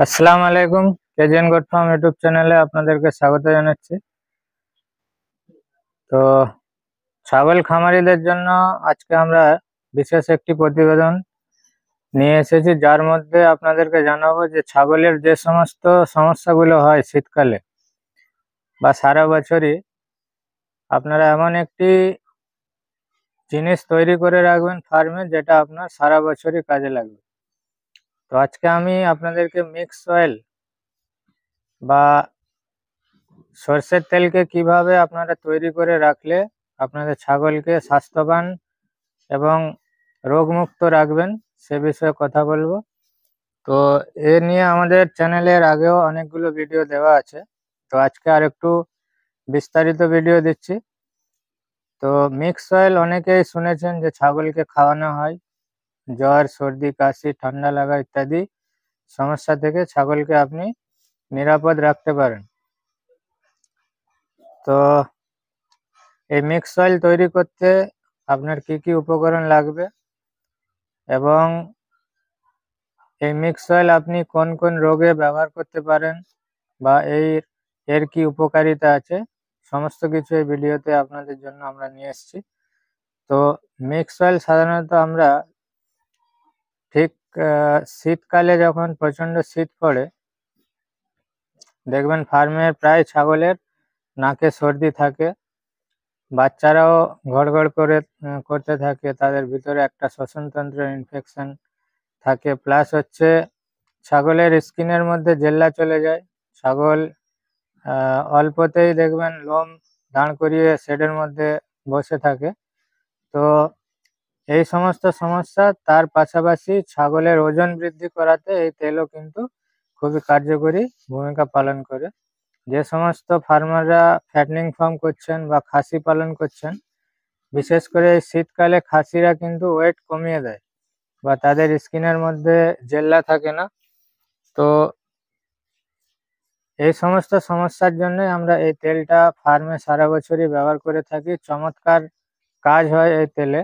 আসসালামু আলাইকুম। KGN goat farm YouTube চ্যানেলে আপনাদেরকে স্বাগত জানাচ্ছি। তো ছাগল খামারিদের জন্য আজকে আমরা বিশেষ একটি প্রতিবেদন নিয়ে এসেছি, যার মধ্যে আপনাদেরকে জানাবো যে ছাগলের যে সমস্ত সমস্যাগুলো হয় শীতকালে বা সারা বছরই, আপনারা এমন একটি জিনিস তৈরি করে রাখবেন ফার্মে যেটা আপনার সারা বছরই কাজে লাগবে। তো আজকে আমি আপনাদেরকে মিক্স অয়েল বা সরষের তেলকে কিভাবে আপনারা তৈরি করে রাখলে আপনাদের ছাগলকে স্বাস্থ্যবান এবং রোগমুক্ত রাখবেন সে বিষয়ে কথা বলবো। তো এ নিয়ে আমাদের চ্যানেলের আগেও অনেকগুলো ভিডিও দেওয়া আছে, তো আজকে আর একটু বিস্তারিত ভিডিও দিচ্ছি। তো মিক্স অয়েল অনেকেই শুনেছেন যে ছাগলকে খাওয়ানো হয় জ্বর, সর্দি, কাশি, ঠান্ডা লাগা ইত্যাদি সমস্যা থেকে ছাগলকে আপনি নিরাপদ রাখতে পারেন। তো এই মিক্স অয়েল তৈরি করতে আপনার কি কি উপকরণ লাগবে এবং এই মিক্স অয়েল আপনি কোন কোন রোগে ব্যবহার করতে পারেন বা এর কি উপকারিতা আছে, সমস্ত কিছু এই ভিডিওতে আপনাদের জন্য আমরা নিয়ে এসেছি। তো মিক্স অয়েল সাধারণত আমরা ঠিক শীতকালে যখন প্রচণ্ড শীত পড়ে, দেখবেন ফার্মের প্রায় ছাগলের নাকে সর্দি থাকে, বাচ্চারাও ঘড়ঘড় করে করতে থাকে, তাদের ভিতরে একটা শ্বসনতন্ত্রের ইনফেকশন থাকে, প্লাস হচ্ছে ছাগলের স্কিনের মধ্যে জেল্লা চলে যায়, ছাগল অল্পতেই দেখবেন লোম দাঁড় করিয়ে শেডের মধ্যে বসে থাকে। তো এই সমস্ত সমস্যা, তার পাশাপাশি ছাগলের ওজন বৃদ্ধি করাতে এই তেলও কিন্তু খুবই কার্যকরী ভূমিকা পালন করে। যে সমস্ত ফার্মাররা ফ্যাটনিং ফার্ম করছেন বা খাসি পালন করছেন, বিশেষ করে এই শীতকালে খাসিরা কিন্তু ওয়েট কমিয়ে দেয় বা তাদের স্কিনের মধ্যে জেল্লা থাকে না। তো এই সমস্ত সমস্যার জন্য আমরা এই তেলটা ফার্মে সারা বছরই ব্যবহার করে থাকি। চমৎকার কাজ হয় এই তেলে।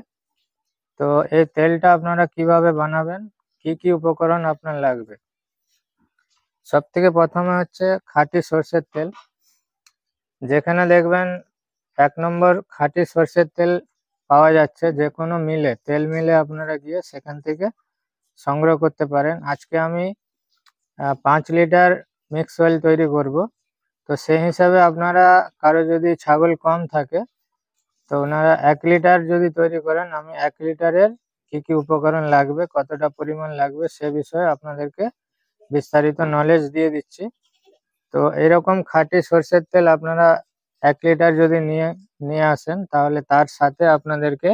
তো এই তেলটা আপনারা কিভাবে বানাবেন, কি কি উপকরণ আপনার লাগবে? সব থেকে প্রথমে হচ্ছে খাঁটি সর্ষের তেল। যেখানে দেখবেন 1 নম্বর খাঁটি সর্ষের তেল পাওয়া যাচ্ছে, যে কোনো মিলে, তেল মিলে আপনারা গিয়ে সেখান থেকে সংগ্রহ করতে পারেন। আজকে আমি 5 লিটার মিক্স অয়েল তৈরি করব। তো সেই হিসাবে আপনারা, কারো যদি ছাগল কম থাকে, তো ওনারা 1 লিটার যদি তৈরি করেন, আমি 1 লিটারের কি কি উপকরণ লাগবে, কতটা পরিমাণ লাগবে সে বিষয়ে আপনাদেরকে বিস্তারিত নলেজ দিয়ে দিচ্ছি। তো এরকম খাঁটি সর্ষের তেল আপনারা 1 লিটার যদি নিয়ে আসেন, তাহলে তার সাথে আপনাদেরকে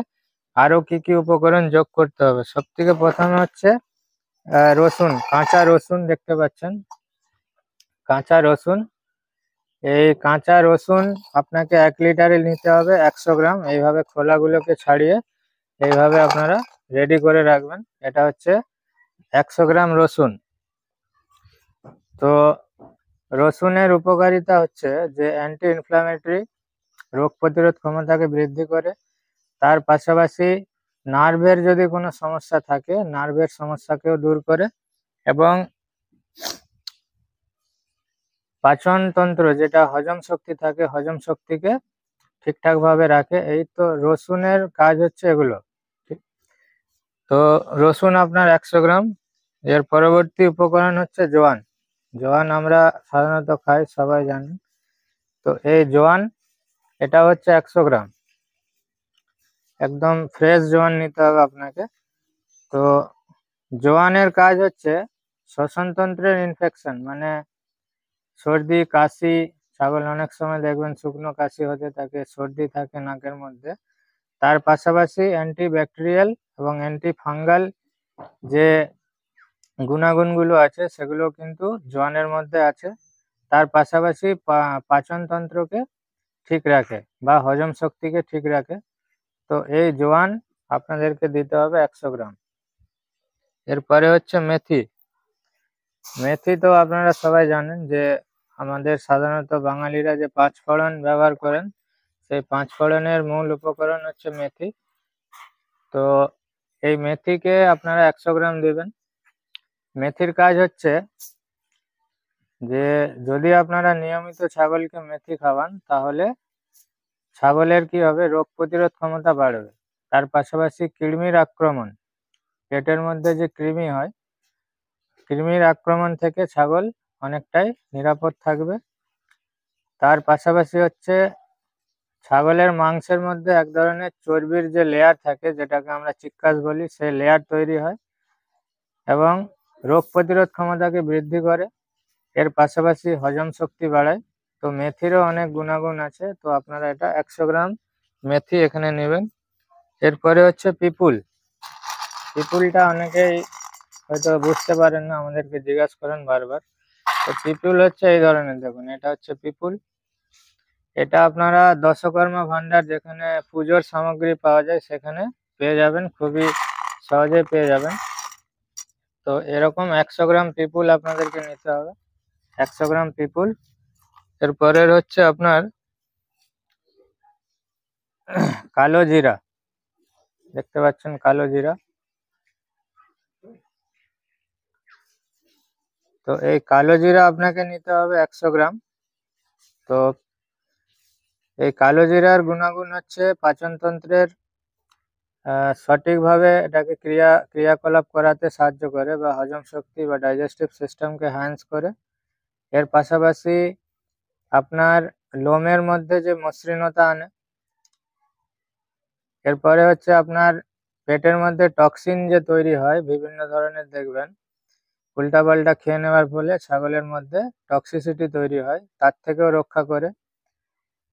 আরও কি কি উপকরণ যোগ করতে হবে। সব থেকে প্রথমে হচ্ছে রসুন, কাঁচা রসুন দেখতে পাচ্ছেন, কাঁচা রসুন। এই কাঁচা রসুন আপনাকে 1 লিটারে নিতে হবে 100 গ্রাম। এইভাবে খোলাগুলোকে ছাড়িয়ে এইভাবে আপনারা রেডি করে রাখবেন। এটা হচ্ছে 100 গ্রাম রসুন। তো রসুনের উপকারিতা হচ্ছে যে অ্যান্টি ইনফ্ল্যামেটরি, রোগ প্রতিরোধ ক্ষমতাকে বৃদ্ধি করে। তার পাশাপাশি নার্ভের যদি কোনো সমস্যা থাকে, নার্ভের সমস্যাকেও দূর করে এবং পাচনতন্ত্র, যেটা হজম শক্তি থাকে, হজম শক্তিকে ঠিকঠাকভাবে রাখে। এই তো রসুনের কাজ হচ্ছে এগুলো। তো রসুন আপনার 100 গ্রাম। এর পরবর্তী উপকরণ হচ্ছে জোয়ান। জোয়ান আমরা সাধারণত খাই, সবাই জানেন। তো এই জোয়ান, এটা হচ্ছে 100 গ্রাম। একদম ফ্রেশ জোয়ান নিতে হবে আপনাকে। তো জোয়ানের কাজ হচ্ছে শ্বসনতন্ত্রের ইনফেকশন, মানে সর্দি, কাশি, ছাগল অনেক সময় দেখবেন শুকনো কাশি হতে থাকে, সর্দি থাকে নাকের মধ্যে। তার পাশাপাশি অ্যান্টিব্যাকটেরিয়াল এবং অ্যান্টি ফাঙ্গাল যে গুণাগুণগুলো আছে, সেগুলো কিন্তু জোয়ানের মধ্যে আছে। তার পাশাপাশি পাচনতন্ত্রকে ঠিক রাখে বা হজম শক্তিকে ঠিক রাখে। তো এই জোয়ান আপনাদেরকে দিতে হবে 100 গ্রাম। এরপরে হচ্ছে মেথি। মেথি তো আপনারা সবাই জানেন যে আমাদের সাধারণত বাঙালিরা যে 5 ফোড়ন ব্যবহার করেন, সেই 5 ফোড়নের মূল উপকরণ হচ্ছে মেথি। তো এই মেথিকে আপনারা 100 গ্রাম দেবেন। মেথির কাজ হচ্ছে যে যদি আপনারা নিয়মিত ছাগলকে মেথি খাওয়ান তাহলে ছাগলের কি হবে, রোগ প্রতিরোধ ক্ষমতা বাড়বে। তার পাশাপাশি কৃমির আক্রমণ, পেটের মধ্যে যে কৃমি হয়, কৃমির আক্রমণ থেকে ছাগল অনেকটাই নিরাপদ থাকবে। তার পাশাপাশি হচ্ছে ছাগলের মাংসের মধ্যে এক ধরনের চর্বির যে লেয়ার থাকে, যেটাকে আমরা চিক্কাস বলি, সেই লেয়ার তৈরি হয় এবং রোগ প্রতিরোধ ক্ষমতাকে বৃদ্ধি করে। এর পাশাপাশি হজম শক্তি বাড়ায়। তো মেথিরও অনেক গুণাগুণ আছে। তো আপনারা এটা 100 গ্রাম মেথি এখানে নেবেন। এরপরে হচ্ছে পিপুল। পিপুলটা অনেকেই হয়তো বুঝতে পারেন না, আমাদেরকে জিজ্ঞাসা করেন বারবার। তো পিপুল হচ্ছে এই ধরনের, দেখুন এটা হচ্ছে পিপুল। এটা আপনারা দশকর্মা ভান্ডার, যেখানে পুজোর সামগ্রী পাওয়া যায়, সেখানে পেয়ে যাবেন, খুবই সহজেই পেয়ে যাবেন। তো এরকম 100 গ্রাম পিপুল আপনাদেরকে নিতে হবে, 100 গ্রাম পিপুল। এরপরের হচ্ছে আপনার কালো জিরা, দেখতে পাচ্ছেন কালো জিরা। তো এই কালো জিরা আপনাকে নিতে হবে 100 গ্রাম। তো এই কালো জিরার গুণাগুণ হচ্ছে পাচনতন্ত্রের সঠিকভাবে এটাকে ক্রিয়াকলাপ করাতে সাহায্য করে, বা হজম শক্তি বা ডাইজেস্টিভ সিস্টেমকে হ্যান্স করে। এর পাশাপাশি আপনার লোমের মধ্যে যে মসৃণতা আনে। এরপরে হচ্ছে আপনার পেটের মধ্যে টক্সিন যে তৈরি হয় বিভিন্ন ধরনের, দেখবেন উল্টাপাল্টা খেয়ে নেওয়ার ফলে ছাগলের মধ্যে টক্সিসিটি তৈরি হয়, তার থেকেও রক্ষা করে।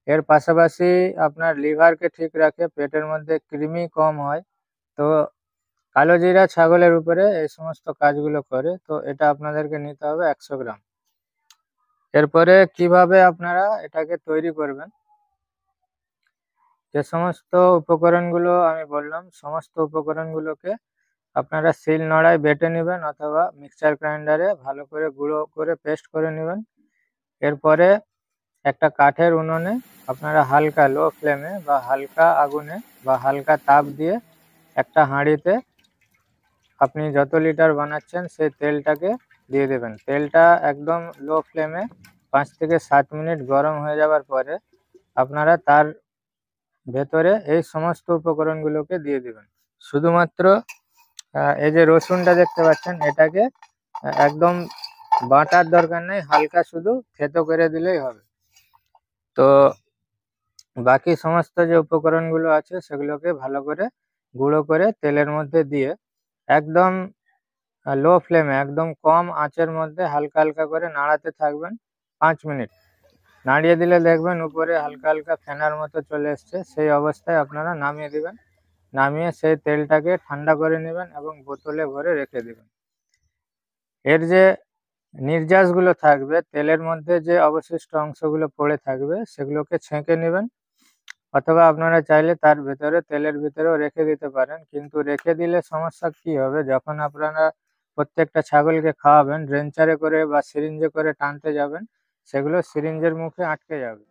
এর পাশাপাশি আপনার লিভারকে ঠিক রাখে, পেটের মধ্যে কৃমি কম হয়। তো কালো জিরা ছাগলের উপরে এই সমস্ত কাজগুলো করে। তো এটা আপনাদেরকে নিতে হবে 100 গ্রাম। এরপরে কিভাবে আপনারা এটাকে তৈরি করবেন, যে সমস্ত উপকরণগুলো আমি বললাম, সমস্ত উপকরণগুলোকে আপনারা শিল নোড়ায় বেটে নেবেন অথবা মিক্সচার গ্রাইন্ডারে ভালো করে গুঁড়ো করে পেস্ট করে নেবেন। এরপরে একটা কাঠের উনুনে আপনারা হালকা লো ফ্লেমে বা হালকা আগুনে বা হালকা তাপ দিয়ে একটা হাঁড়িতে আপনি যত লিটার বানাচ্ছেন সেই তেলটাকে দিয়ে দেবেন। তেলটা একদম লো ফ্লেমে 5 থেকে 7 মিনিট গরম হয়ে যাওয়ার পরে আপনারা তার ভেতরে এই সমস্ত উপকরণগুলোকে দিয়ে দিবেন। শুধুমাত্র এই যে রসুনটা দেখতে পাচ্ছেন, এটাকে একদম বাটার দরকার নেই, হালকা শুধু থেতো করে দিলেই হবে। তো বাকি সমস্ত যে উপকরণগুলো আছে সেগুলোকে ভালো করে গুঁড়ো করে তেলের মধ্যে দিয়ে একদম লো ফ্লেমে, একদম কম আঁচের মধ্যে হালকা হালকা করে নাড়াতে থাকবেন 5 মিনিট। নাড়িয়ে দিলে দেখবেন উপরে হালকা হালকা ফেনার মতো চলে এসছে। সেই অবস্থায় আপনারা নামিয়ে দিবেন। নামিয়ে সেই তেলটাকে ঠান্ডা করে নেবেন এবং বোতলে ভরে রেখে দিবেন। এর যে নির্যাসগুলো থাকবে, তেলের মধ্যে যে অবশিষ্ট অংশগুলো পড়ে থাকবে, সেগুলোকে ছেঁকে নেবেন। অথবা আপনারা চাইলে তার ভেতরে, তেলের ভিতরেও রেখে দিতে পারেন। কিন্তু রেখে দিলে সমস্যা কি হবে, যখন আপনারা প্রত্যেকটা ছাগলকে খাওয়াবেন, ড্রেঞ্চারে করে বা সিরিঞ্জে করে টানতে যাবেন, সেগুলো সিরিঞ্জের মুখে আটকে যাবে।